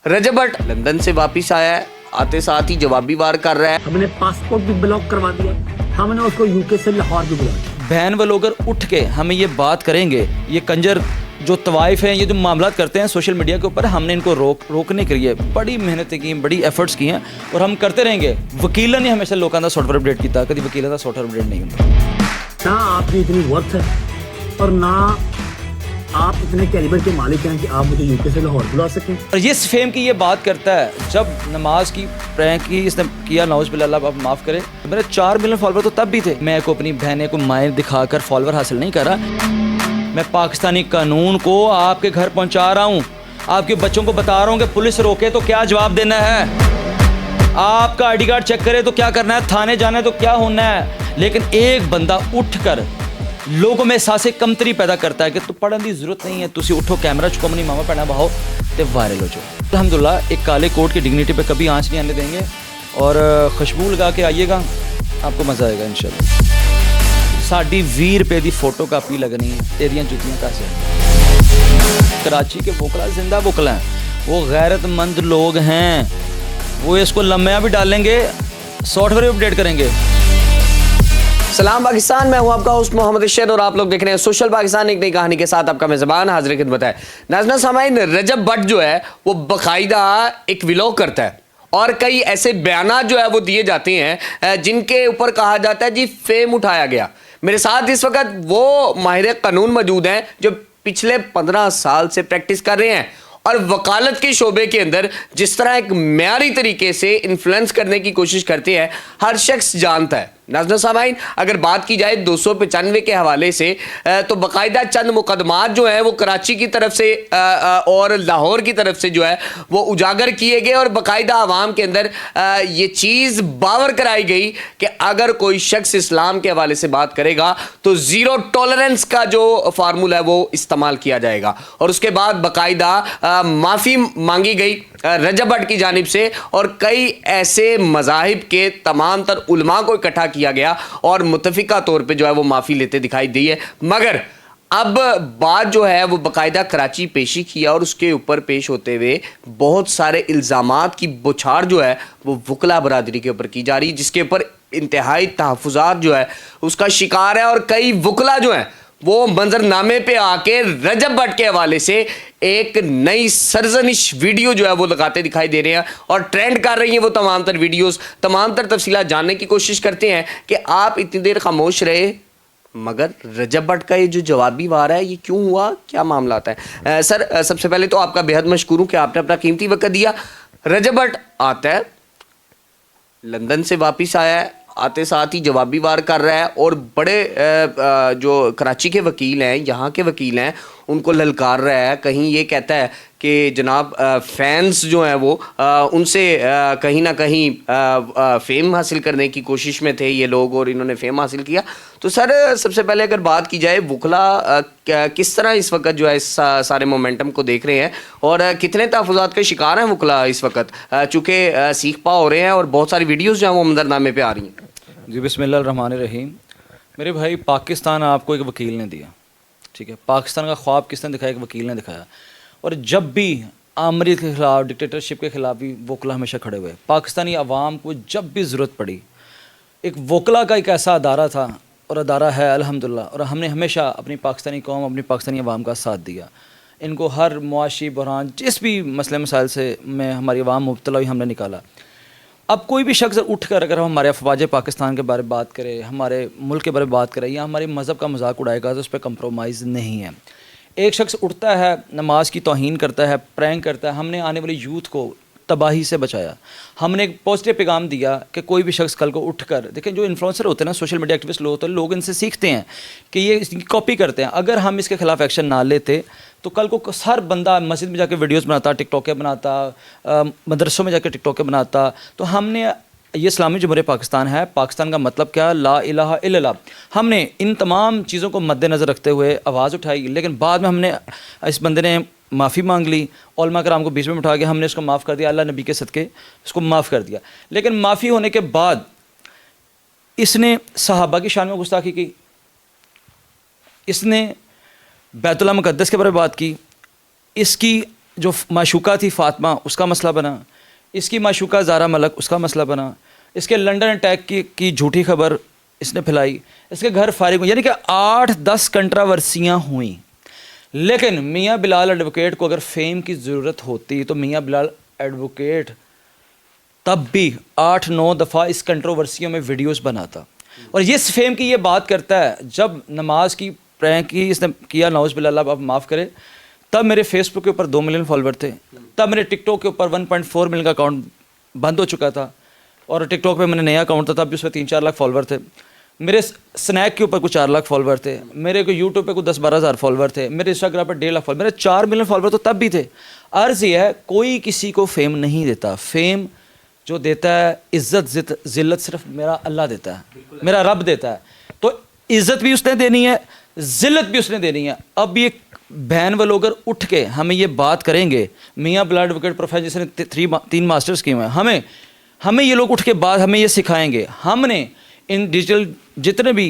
रजब Bhatt London से वापस आया है, आते साथ ही जवाबी वार कर रहा है। हमने पासपोर्ट भी ब्लॉक करवा दिया, हमने उसको यूके से लाहौर भी बुला दिया। बहन वो लोग अगर उठ के हमें ये बात करेंगे, ये कंजर जो तवाइफ हैं, ये जो मामलात करते हैं सोशल मीडिया के ऊपर, हमने इनको रोकने के लिए बड़ी मेहनतें की, बड़ी एफर्ट्स की हैं और हम करते रहेंगे। वकील ने हमेशा लोगों का सॉफ्टवेयर अपडेट किया, कभी वकील का सॉफ्टवेयर अपडेट नहीं होता। ना आपकी इतनी वर्थ है और ना आप इतने कैलिबर के मालिक हैं कि आप मुझे यूके से लाहौर बुला सकें। और ये फेम की ये बात करता है, जब नमाज की प्रैंक की इसने किया, नौज बिल्ला, अल्लाह आप माफ़ करे, मेरे 4 मिलियन फॉलोवर तो तब भी थे। मैं को अपनी बहनें को माएँ दिखाकर फॉलोवर हासिल नहीं कर रहा, मैं पाकिस्तानी कानून को आपके घर पहुंचा रहा हूं, आपके बच्चों को बता रहा हूं कि पुलिस रोके तो क्या जवाब देना है, आपका आईडी कार्ड चेक करे तो क्या करना है, थाने जाना है तो क्या होना है। लेकिन एक बंदा उठकर लोगों में एहसास कमतरी पैदा करता है कि तू पढ़ने की जरूरत नहीं है, तुसी उठो कैमरा चुको अपनी मामा भैन बहाओ तो वायरल हो जाओ। अल्हम्दुलिल्लाह एक काले कोट की डिग्निटी पे कभी आंच नहीं आने देंगे और खुशबू लगा के आइएगा, आपको मज़ा आएगा इंशाल्लाह। साड़ी 20 रुपए की फोटो कापी लगनी है, तेरियां जुतियां कैसे। कराची के वोकला जिंदा वोकला हैं, वो गैरतमंद लोग हैं, वो इसको लम्बियाँ भी डालेंगे, सॉफ्टवेयर भी अपडेट करेंगे। सलाम पाकिस्तान, मैं हूं आपका होस्ट मोहम्मद अशरफ और आप लोग देख रहे हैं सोशल पाकिस्तान, एक नई कहानी के साथ आपका मेज़बान हाजिर खिदमत है। नाज़रीन सामाइन, रजब भट्ट जो है वो बाकायदा एक व्लॉग करता है और कई ऐसे बयानात जो है वो दिए जाते हैं जिनके ऊपर कहा जाता है जी फेम उठाया गया। मेरे साथ इस वक्त वो माहिर कानून मौजूद हैं जो पिछले 15 साल से प्रैक्टिस कर रहे हैं और वकालत के शोबे के अंदर जिस तरह एक म्यारी तरीके से इन्फ्लुएंस करने की कोशिश करते हैं हर शख्स जानता है। नाज़रीन सामाइन, अगर बात की जाए 295 के हवाले से तो बाकायदा चंद मुकदमात जो हैं वो कराची की तरफ से और लाहौर की तरफ से जो है वो उजागर किए गए और बाकायदा आवाम के अंदर ये चीज़ बावर कराई गई कि अगर कोई शख्स इस्लाम के हवाले से बात करेगा तो ज़ीरो टॉलरेंस का जो फार्मूला है वो इस्तेमाल किया जाएगा। और उसके बाद बाकायदा माफ़ी मांगी गई रजब भट्ट की जानिब से और कई ऐसे मज़ाहिब के तमाम तर उलमा को इकट्ठा किया गया और मुतफिका तौर पे जो है वो माफ़ी लेते दिखाई दी है। मगर अब बात जो है वो बाकायदा कराची पेशी किया और उसके ऊपर पेश होते हुए बहुत सारे इल्ज़ामात की बौछार जो है वो वकला बरादरी के ऊपर की जा रही है, जिसके ऊपर इंतहाई तहफ़्फ़ुज़ात जो है उसका शिकार है। और कई वकला जो हैं वो मंजरनामे पे आके रजब भट्ट के हवाले से एक नई सरजनिश वीडियो जो है वो लगाते दिखाई दे रहे हैं और ट्रेंड कर रही हैं वो तमाम तर वीडियोस। तमाम तर तफसीलात जानने की कोशिश करते हैं कि आप इतनी देर खामोश रहे मगर रजब भट्ट का ये जो जवाबी वार है ये क्यों हुआ, क्या मामला आता है। सर सबसे पहले तो आपका बेहद मशकूर हूँ कि आपने अपना कीमती वक्त दिया। रजब भट्ट आता है, लंदन से वापस आया है, आते साथ ही जवाबी वार कर रहा है और बड़े जो कराची के वकील हैं, यहाँ के वकील हैं, उनको ललकार रहा है। कहीं ये कहता है कि जनाब फैंस जो हैं वो उनसे कहीं ना कहीं फेम हासिल करने की कोशिश में थे ये लोग और इन्होंने फेम हासिल किया। तो सर सबसे पहले अगर बात की जाए वकला किस तरह इस वक्त जो है इस सारे मोमेंटम को देख रहे हैं और कितने तहफ़्फ़ुज़ात के शिकार हैं वकला इस वक्त, चूँकि सीख पा हो रहे हैं और बहुत सारी वीडियोज़ जो हैं वो मंजरनामे पे आ रही हैं। जी बिस्मिल्लाह रहमान रहीम। मेरे भाई, पाकिस्तान आपको एक वकील ने दिया, ठीक है, पाकिस्तान का ख्वाब किसने दिखाया, एक वकील ने दिखाया। और जब भी आमरीत के ख़िलाफ़, डिक्टेटरशिप के ख़िलाफ़ भी वकला हमेशा खड़े हुए। पाकिस्तानी अवाम को जब भी ज़रूरत पड़ी, एक वकला का एक ऐसा अदारा था और अदारा है अल्हम्दुलिल्लाह, और हमने हमेशा अपनी पाकिस्तानी कौम, अपनी पाकिस्तानी अवाम का साथ दिया। इनको हर मुआशी बहरान जिस भी मसले मसाइल से में हमारी अवाम मुब्तला हुई हमने निकाला। अब कोई भी शख्स उठ कर अगर हम हमारे अफवाज पाकिस्तान के बारे में बात करें, हमारे मुल्क के बारे में बात करें या हमारे मज़हब का मजाक उड़ाएगा तो उस पर कंप्रोमाइज़ नहीं है। एक शख्स उठता है, नमाज की तौहीन करता है, प्रैंक करता है। हमने आने वाली यूथ को तबाही से बचाया। हमने एक पॉजिटिव पैगाम दिया कि कोई भी शख्स कल को उठकर देखें, जो इन्फ्लुएंसर होते हैं ना, सोशल मीडिया एक्टिविस्ट लोग होते हैं, लोग इनसे सीखते हैं कि ये इसकी कॉपी करते हैं। अगर हम इसके खिलाफ एक्शन ना लेते तो कल को हर बंदा मस्जिद में जाकर वीडियोस बनाता, टिकटॉकें बनाता, मदरसों में जाकर टिकटॉकें बनाता। तो हमने ये इस्लामी जमहूरियत पाकिस्तान है, पाकिस्तान का मतलब क्या, ला इलाहा इल्लल्लाह। हमने इन तमाम चीज़ों को मद्देनज़र रखते हुए आवाज़ उठाई, लेकिन बाद में हमने इस बंदे ने माफ़ी मांग ली, उलमा कराम को बीच में उठा के हमने इसको माफ़ कर दिया, अल्लाह नबी के सदके इसको माफ़ कर दिया। लेकिन माफ़ी होने के बाद इसने सहाबा की शान में गुस्ताखी की, इसने बैतुल्लाह मुक़द्दस के बारे में बात की, इसकी जो माशूका थी फातिमा उसका मसला बना, इसकी माशूका ज़ारा मलक उसका मसला बना, इसके लंदन अटैक की झूठी खबर इसने फैलाई, इसके घर फारिग हुई, यानी कि 8-10 कंट्रावर्सियाँ हुई। लेकिन मियाँ बिलाल एडवोकेट को अगर फेम की ज़रूरत होती तो मियाँ बिलाल एडवोकेट तब भी 8-9 दफ़ा इस कंट्रोवर्सियों में वीडियोस बनाता। और ये फेम की ये बात करता है, जब नमाज की प्रैंक की इसने किया, नौज़ बिल्लाह, आप माफ़ करें, तब मेरे फेसबुक के ऊपर 2 मिलियन फॉलोवर थे, तब मेरे टिकटॉक के ऊपर 1.4 मिलियन का अकाउंट बंद हो चुका था, और टिकटॉक पे मैंने नया अकाउंट था, तब भी उसमें 3-4 लाख फॉलोवर थे। मेरे स्नैक के ऊपर कुछ 4 लाख फॉलोवर थे, मेरे को यूट्यूब पे कुछ 10-12 हज़ार फॉलोवर थे, मेरे इंस्टाग्राम पर 1.5 लाख फॉलोवर, मेरे 4 मिलियन फॉलोवर तो तब भी थे। अर्ज़ ये है, कोई किसी को फेम नहीं देता, फेम जो देता है इज़्ज़त ज़िल्लत सिर्फ मेरा अल्लाह देता है, मेरा रब देता है। तो इज़्ज़त भी उसने देनी है, ज़िल्लत भी उसने देनी है। अब ये बहन वो लोग अगर उठ के हमें ये बात करेंगे, मियाँ बिलाल एडवोकेट प्रोफेसर जिसने 3 मास्टर्स किए हुए हैं, हमें ये लोग उठ के बाद हमें ये सिखाएंगे। हमने इन डिजिटल जितने भी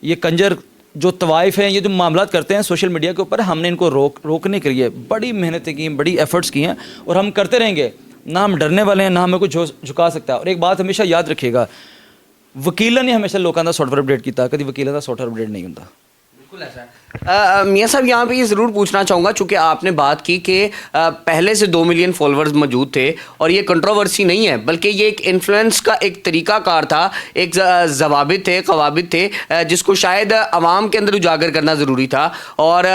ये कंजर जो तवाइफ हैं, ये जो मामलात करते हैं सोशल मीडिया के ऊपर, हमने इनको रोकने के लिए बड़ी मेहनतें की हैं, बड़ी एफर्ट्स की हैं, और हम करते रहेंगे। ना हम डरने वाले हैं, ना हमें कुछ झुका सकता है। और एक बात हमेशा याद रखिएगा, वकीलों ने हमेशा लोगों का सॉफ्टवेयर अपडेट किया, कभी वकीलों का सॉफ्टवेयर अपडेट नहीं होता। बिल्कुल ऐसा है। मियाँ साहब, यहाँ पे ये ज़रूर पूछना चाहूँगा, चूँकि आपने बात की कि पहले से 2 मिलियन फॉलोअर्स मौजूद थे, और ये कंट्रोवर्सी नहीं है, बल्कि ये एक इन्फ्लुएंस का एक तरीक़ाकार था, एक ज़वाबित थे, क़वाबिद थे, जिसको शायद आवाम के अंदर उजागर करना ज़रूरी था, और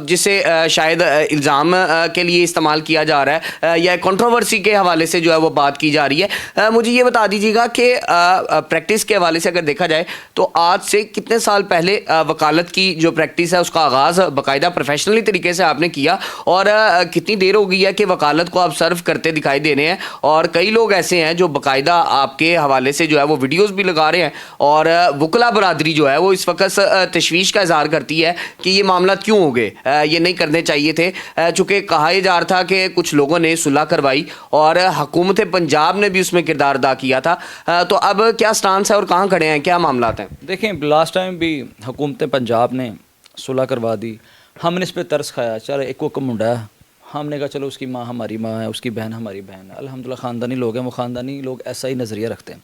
जिसे शायद इल्ज़ाम के लिए इस्तेमाल किया जा रहा है, या कंट्रोवर्सी के हवाले से जो है वो बात की जा रही है। मुझे ये बता दीजिएगा कि प्रैक्टिस के हवाले से अगर देखा जाए तो आज से कितने साल पहले वकालत की जो प्रैक्टिस है उसका आगाज़ बाकायदा प्रोफेशनली तरीके से आपने किया, और कितनी देर हो गई है कि वकालत को आप सर्व करते दिखाई दे रहे हैं? और कई लोग ऐसे हैं जो बाकायदा आपके हवाले से जो है वो वीडियोस भी लगा रहे हैं, और वकला बरादरी जो है वो इस वक्त तशवीश का इजहार करती है कि ये मामला क्यों हो गए, ये नहीं करने चाहिए थे। चूँकि कहा जा रहा था कि कुछ लोगों ने सुलह करवाई और हुकूमत पंजाब ने भी उसमें किरदार अदा किया था, तो अब क्या स्टांस है और कहाँ खड़े हैं, क्या मामला हैं? देखें, लास्ट टाइम भी हुकूमत पंजाब ने सुलह करवा दी, हमने इस पर तरस खाया, चलो एक को मुंडा है, हमने कहा चलो उसकी माँ हमारी माँ है, उसकी बहन हमारी बहन है, अल्हम्दुलिल्लाह ख़ानदानी लोग हैं, वो ख़ानदानी लोग ऐसा ही नज़रिया रखते हैं।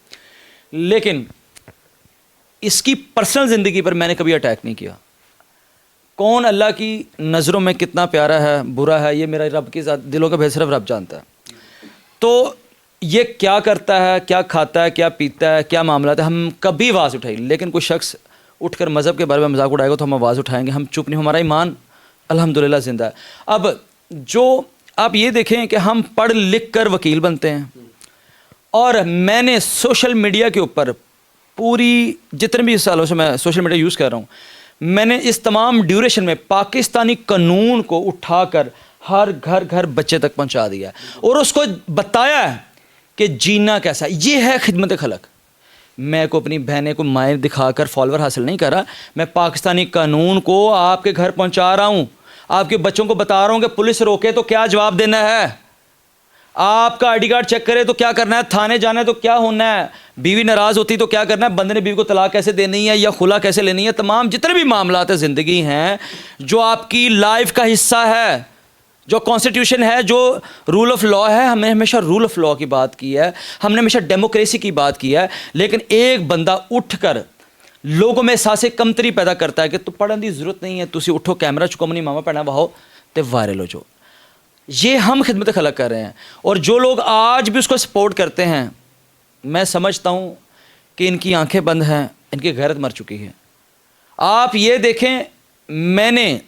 लेकिन इसकी पर्सनल ज़िंदगी पर मैंने कभी अटैक नहीं किया। कौन अल्लाह की नज़रों में कितना प्यारा है, बुरा है, ये मेरा रब की दिलों का भेद सिर्फ रब जानता है। तो ये क्या करता है, क्या खाता है, क्या पीता है, क्या मामला है, हम कभी आवाज़ उठाई। लेकिन कोई शख्स उठकर मज़हब के बारे में मजाक उड़ाएगा तो हम आवाज़ उठाएंगे, हम चुप नहीं, हमारा ईमान अल्हम्दुलिल्लाह ज़िंदा है। अब जो आप ये देखें कि हम पढ़ लिख कर वकील बनते हैं, और मैंने सोशल मीडिया के ऊपर पूरी जितने भी सालों से मैं सोशल मीडिया यूज़ कर रहा हूँ, मैंने इस तमाम ड्यूरेशन में पाकिस्तानी कानून को उठाकर हर घर घर बच्चे तक पहुँचा दिया, और उसको बताया है कि जीना कैसा है। ये है खिदमत खलक। मैं को अपनी बहनें को माएँ दिखाकर फॉलोवर हासिल नहीं कर रहा, मैं पाकिस्तानी कानून को आपके घर पहुंचा रहा हूं, आपके बच्चों को बता रहा हूं कि पुलिस रोके तो क्या जवाब देना है, आपका आईडी कार्ड चेक करे तो क्या करना है, थाने जाना है तो क्या होना है, बीवी नाराज़ होती तो क्या करना है, बंदे ने बीवी को तलाक कैसे देनी है या खुला कैसे लेनी है। तमाम जितने भी मामलात ज़िंदगी हैं जो आपकी लाइफ का हिस्सा है, जो कॉन्स्टिट्यूशन है, जो रूल ऑफ लॉ है, हमने हमेशा रूल ऑफ लॉ की बात की है, हमने हमेशा डेमोक्रेसी की बात की है। लेकिन एक बंदा उठकर लोगों में एहसास कमतरी पैदा करता है कि तू पढ़ने की जरूरत नहीं है, तुसी उठो कैमरा चुको अपनी मामा भैन वहाओ तो वायरल हो जाओ। ये हम खिदमत खलक कर रहे हैं, और जो लोग आज भी उसको सपोर्ट करते हैं, मैं समझता हूँ कि इनकी आंखें बंद हैं, इनकी गैरत मर चुकी है। आप ये देखें, मैंने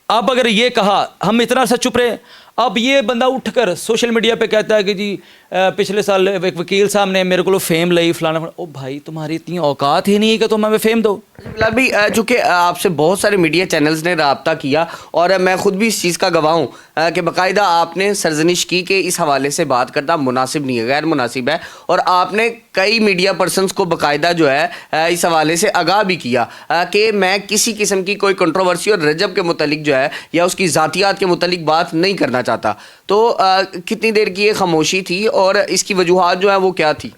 अब अगर ये कहा, हम इतना सा चुप रहे, अब ये बंदा उठकर सोशल मीडिया पे कहता है कि जी पिछले साल एक वकील साहब ने मेरे को फेम ली फलाना। ओ भाई, तुम्हारी इतनी औकात ही नहीं है कि तुम हमें फेम दो। बिलाल भाई, चूँकि आपसे बहुत सारे मीडिया चैनल्स ने रब्ता किया, और मैं ख़ुद भी इस चीज़ का गवाह हूँ कि बाकायदा आपने सरजनिश की कि इस हवाले से बात करना मुनासिब नहीं है, गैर मुनासिब है, और आपने कई मीडिया पर्सनस को बाकायदा जो है इस हवाले से आगाह भी किया कि मैं किसी किस्म की कोई कंट्रोवर्सी और रजब के मुतलिक जो है या उसकी ज़ातियात के मुतलिक बात नहीं करना चाहता। तो कितनी देर की ये खामोशी थी और इसकी वजूहात जो है वो क्या थी?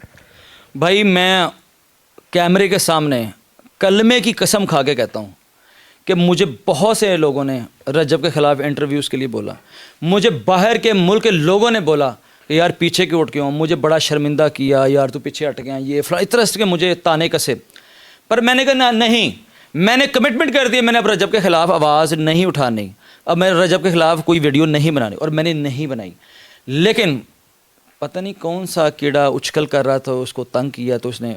भाई, मैं कैमरे के सामने कलमे की कसम खा के कहता हूँ کہ مجھے بہت سے لوگوں نے رجب کے خلاف انٹرویوز کے لیے بولا, مجھے باہر کے ملک کے لوگوں نے بولا کہ یار پیچھے کیوں اٹھ گیا ہوں, مجھے بڑا شرمندہ کیا, یار تو پیچھے ہٹ گیا, یہ فلاں, اس طرح کے مجھے تانے کسے. پر میں نے کہا نہیں, میں نے کمٹمنٹ کر دیا, میں نے اب رجب کے خلاف آواز نہیں اٹھانی, اب میں رجب کے خلاف کوئی ویڈیو نہیں بنانی, اور میں نے نہیں بنائی. لیکن پتہ نہیں کون سا کیڑا اچھکل کر رہا تھا, اس کو تنگ کیا تو اس نے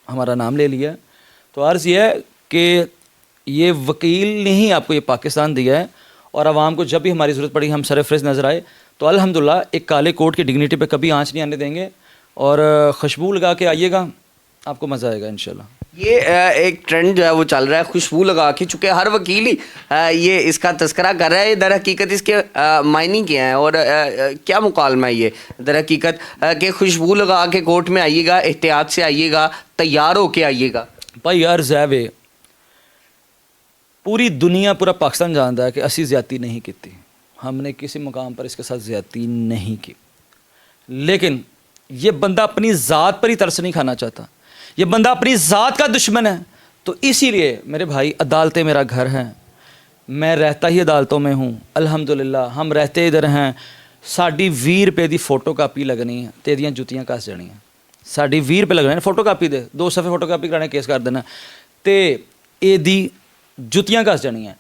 ہمارا نام لے لیا. تو عرض یہ ہے کہ یہ وکیل نے ہی آپ کو یہ پاکستان دیا ہے, اور عوام کو جب بھی ہماری ضرورت پڑی ہم سرفرز نظر آئے تو الحمدللہ ایک کالے کوٹ کی ڈگنیٹی پہ کبھی آنچ نہیں آنے دیں گے, اور خوشبو لگا کے آئیے گا, آپ کو مزہ آئے گا انشاءاللہ. یہ ایک ٹرینڈ جو ہے وہ چل رہا ہے خوشبو لگا کے, چونکہ ہر وکیل ہی یہ اس کا تذکرہ کر رہا ہے. در حقیقت اس کے معنی کیا ہیں اور کیا مکالمہ ہے یہ در حقیقت کہ خوشبو لگا کے کورٹ میں آئیے گا, احتیاط سے آئیے گا, تیار ہو کے آئیے گا. بھائی یار زیوے پوری دنیا, پورا پاکستان جانتا ہے کہ اسی زیادتی نہیں کی, ہم نے کسی مقام پر اس کے ساتھ زیادتی نہیں کی. لیکن یہ بندہ اپنی ذات پر ہی ترس نہیں کھانا چاہتا, یہ بندہ اپنی ذات کا دشمن ہے. تو اسی لیے میرے بھائی عدالتیں میرا گھر ہیں, میں رہتا ہی عدالتوں میں ہوں الحمدللہ. ہم رہتے ادھر ہیں, ساڑی 20 روپے دی فوٹو کاپی لگنی ہے, تیریاں جتیاں کس جانی ہیں. ساڑی 20 روپے لگنے, فوٹو کاپی دے 2 صفحے فوٹو کاپی کرانے کیس کر دینا, تے اے دی جتیاں کس جانی ہیں.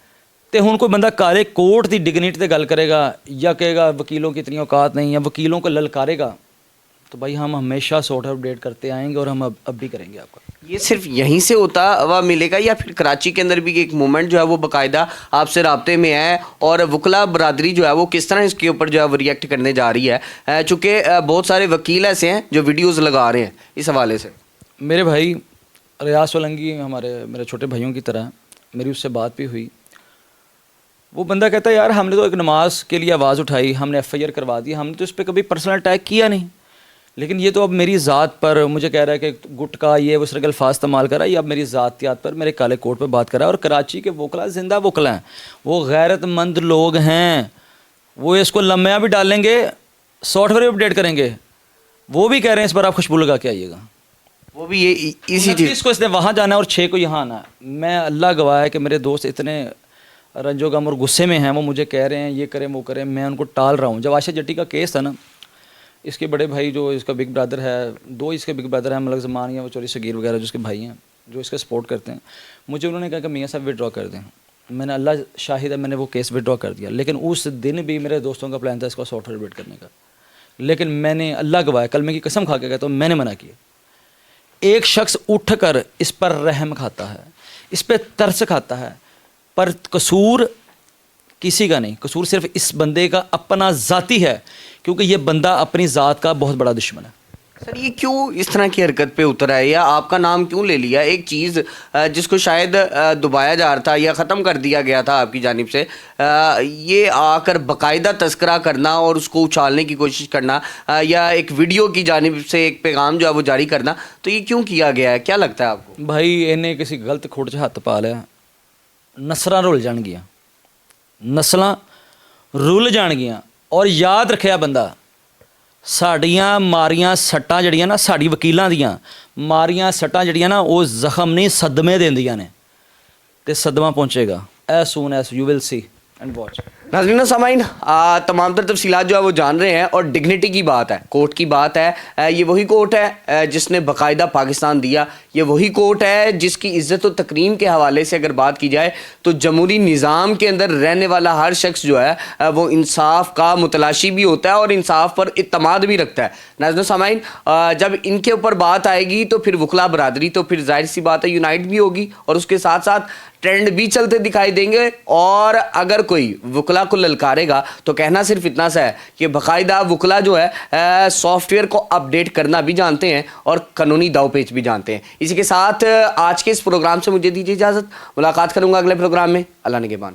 تے ہن کوئی بندہ کالے کوٹ دی ڈگنیٹی تے گل کرے گا, یا کہے گا وکیلوں کی اتنی اوقات نہیں, یا وکیلوں کو للکارے گا, تو بھائی ہم ہمیشہ سارٹ اپ ڈیٹ کرتے آئیں گے, اور ہم اب بھی کریں گے. آپ کا یہ صرف یہیں سے ہوتا ہوا ملے گا, یا پھر کراچی کے اندر بھی ایک موومنٹ جو ہے وہ باقاعدہ آپ سے رابطے میں ہے, اور وکلا برادری جو ہے وہ کس طرح اس کے اوپر جو ہے وہ ریئیکٹ کرنے جا رہی ہے, چونکہ بہت سارے وکیل ایسے ہیں جو ویڈیوز لگا رہے ہیں اس حوالے سے. میرے بھائی ریاض سولنگی میرے چھوٹے بھائیوں کی طرح, میری اس سے بات بھی ہوئی. وہ بندہ کہتا ہے یار ہم نے تو ایک نماز کے لیے آواز اٹھائی, ہم نے FIR کروا دی, ہم نے تو اس پہ کبھی پرسنل اٹیک کیا نہیں, لیکن یہ تو اب میری ذات پر مجھے کہہ رہا ہے کہ گٹ کا یہ اس طرح کے الفاظ استعمال کر رہا ہے, یہ اب میری ذاتیات پر میرے کالے کوٹ پہ بات کر رہا ہے. اور کراچی کے وکلا زندہ وکلا ہیں, وہ غیرت مند لوگ ہیں, وہ اس کو لمحہ بھی ڈالیں گے, سافٹ ویئر اپ ڈیٹ کریں گے, وہ بھی کہہ رہے ہیں اس پر آپ خوشبو لگا کے آئیے گا. وہ بھی یہ اسی چیز کو اس نے وہاں جانا ہے اور 6 کو یہاں آنا ہے. میں اللہ گواہ ہے کہ میرے دوست اتنے رنج و غم اور غصے میں ہیں, وہ مجھے کہہ رہے ہیں یہ کریں وہ کریں, میں ان کو ٹال رہا ہوں. جب عائشہ جٹی کا کیس تھا نا, اس کے بڑے بھائی جو اس کا بگ برادر ہے, 2 اس کے بگ برادر ہیں, ملک زمان یا وہ چوری صغیر وغیرہ جو اس کے بھائی ہیں جو اس کا سپورٹ کرتے ہیں, مجھے انہوں نے کہا کہ میاں صاحب وڈرا کر دیں. میں نے اللہ شاہد ہے میں نے وہ کیس وڈرا کر دیا, لیکن اس دن بھی میرے دوستوں کا پلان تھا اس کو سافٹ ویئر کرنے کا, لیکن میں نے اللہ گواہ کلمے کی قسم کھا کے کہتا ہوں میں نے منع کیا. ایک شخص اٹھ کر اس پر رحم کھاتا ہے, اس پہ ترس کھاتا ہے, پر قصور کسی کا نہیں, قصور صرف اس بندے کا اپنا ذاتی ہے, کیونکہ یہ بندہ اپنی ذات کا بہت بڑا دشمن ہے. سر یہ کیوں اس طرح کی حرکت پہ اترا ہے, یا آپ کا نام کیوں لے لیا؟ ایک چیز جس کو شاید دبایا جا رہا تھا یا ختم کر دیا گیا تھا آپ کی جانب سے, یہ آ کر باقاعدہ تذکرہ کرنا اور اس کو اچھالنے کی کوشش کرنا, یا ایک ویڈیو کی جانب سے ایک پیغام جو ہے وہ جاری کرنا, تو یہ کیوں کیا گیا ہے, کیا لگتا ہے آپ کو؟ بھائی انہیں کسی غلط کھوٹ 'ਚ ہاتھ پا لیا, نسلاں رل جان گیا, نسلاں رل جان گیا. اور یاد رکھیا بندہ, ساڑیاں ماریاں سٹاں جڑیاں نا, ساڑی وکیلاں دیاں ماریاں سٹاں جڑیاں نا, وہ زخم نہیں صدمے دیندیاں نے, تے صدمہ پہنچے گا as soon as you will see and watch. ناظرین و سامعین, تمام تر تفصیلات جو ہے وہ جان رہے ہیں, اور ڈگنیٹی کی بات ہے, کورٹ کی بات ہے. یہ وہی کورٹ ہے جس نے باقاعدہ پاکستان دیا, یہ وہی کورٹ ہے جس کی عزت و تکریم کے حوالے سے اگر بات کی جائے تو جمہوری نظام کے اندر رہنے والا ہر شخص جو ہے وہ انصاف کا متلاشی بھی ہوتا ہے اور انصاف پر اعتماد بھی رکھتا ہے. ناظرین و سامعین, جب ان کے اوپر بات آئے گی تو پھر وکلا برادری تو پھر ظاہر سی بات ہے یونائٹ بھی ہوگی, اور اس کے ساتھ ساتھ ٹرینڈ بھی چلتے دکھائی دیں گے. اور اگر کوئی وکلا کو للکارے گا تو کہنا صرف اتنا سا ہے کہ باقاعدہ وکلا جو ہے سافٹ ویئر کو اپ ڈیٹ کرنا بھی جانتے ہیں اور قانونی داؤ پیچ بھی جانتے ہیں. اسی کے ساتھ آج کے اس پروگرام سے مجھے دیجیے اجازت, ملاقات کروں گا اگلے پروگرام میں. اللہ نگہبان.